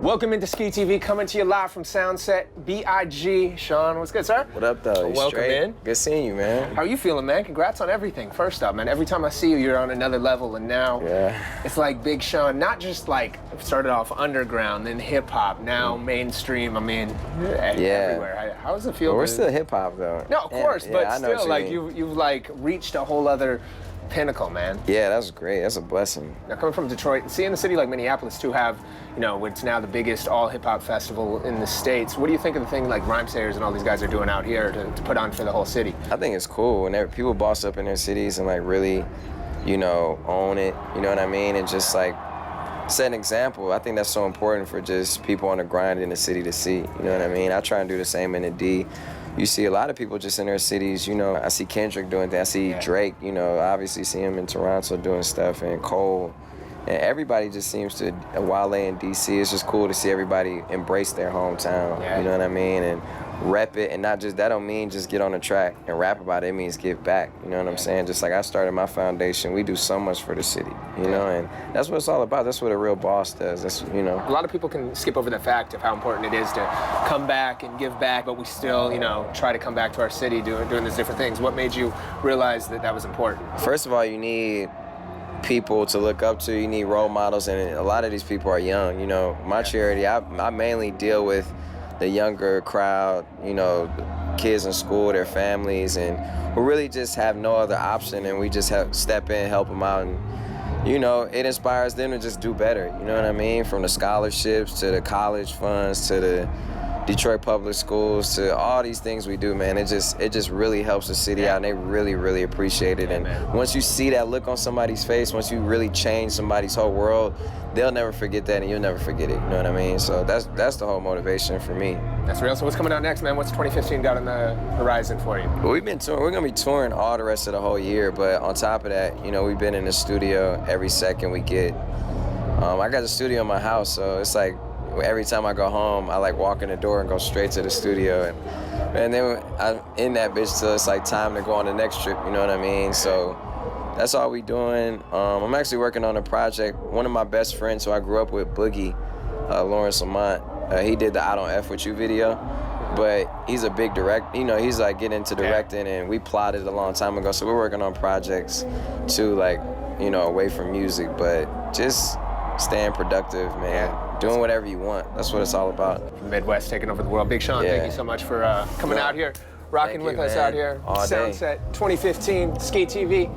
Welcome into SKEE TV, coming to you live from Soundset. B.I.G. Sean, what's good, sir? What up, though? Welcome in. Good seeing you, man. How are you feeling, man? Congrats on everything. First up, man, every time I see you, you're on another level, and now it's like Big Sean, not just like started off underground, then hip-hop, now mainstream, I mean, everywhere. How does it feel? Well, we're still hip-hop, though. No, of course, but still, like, you've like reached a whole other pinnacle, man. Yeah, that's great. That's a blessing. Now, coming from Detroit, seeing a city like Minneapolis too have, you know, it's now the biggest all hip hop festival in the States. What do you think of the thing like Rhymesayers and all these guys are doing out here to put on for the whole city? I think it's cool when people boss up in their cities and like really, you know, own it. You know what I mean? And just like set an example. I think that's so important for just people on the grind in the city to see. You know what I mean? I try and do the same in the D. You see a lot of people just in their cities, you know, I see Kendrick doing things, I see Drake, you know, obviously see him in Toronto doing stuff, and Cole, and everybody just seems to, Wale in DC, it's just cool to see everybody embrace their hometown, you know what I mean, and rep it, and not just, that don't mean just get on the track and rap about it, it means give back, you know what I'm saying? Just like I started my foundation, we do so much for the city, you know, and that's what it's all about. That's what a real boss does, that's, you know. A lot of people can skip over the fact of how important it is to come back and give back, but we still, you know, try to come back to our city doing these different things. What made you realize that that was important? First of all, you need people to look up to, you need role models, and a lot of these people are young, you know. My charity, I mainly deal with the younger crowd, you know, kids in school, their families, and who really just have no other option, and we just have step in, help them out, and you know, it inspires them to just do better, you know what I mean? From the scholarships to the college funds to the Detroit public schools to all these things we do, man. It just really helps the city out, and they really, really appreciate it. And once you see that look on somebody's face, once you really change somebody's whole world, they'll never forget that, and you'll never forget it. You know what I mean? So that's the whole motivation for me. That's real. So what's coming out next, man? What's 2015 got on the horizon for you? Well, we've been touring. We're gonna be touring all the rest of the whole year, but on top of that, you know, we've been in the studio every second we get. I got the studio in my house, so it's like every time I go home, I like walk in the door and go straight to the studio, and then I'm in that bitch till it's like time to go on the next trip. You know what I mean? So that's all we doing. I'm actually working on a project. One of my best friends who I grew up with, Boogie, Lawrence Lamont, he did the I Don't F With You video, but he's a big you know, he's like getting into directing, and we plotted a long time ago, so we're working on projects too, like, you know, away from music, but just staying productive, man. Doing whatever you want. That's what it's all about. Midwest taking over the world. Big Sean, thank you so much for coming out here, rocking with us out here. All day. Soundset 2015, SKEE TV.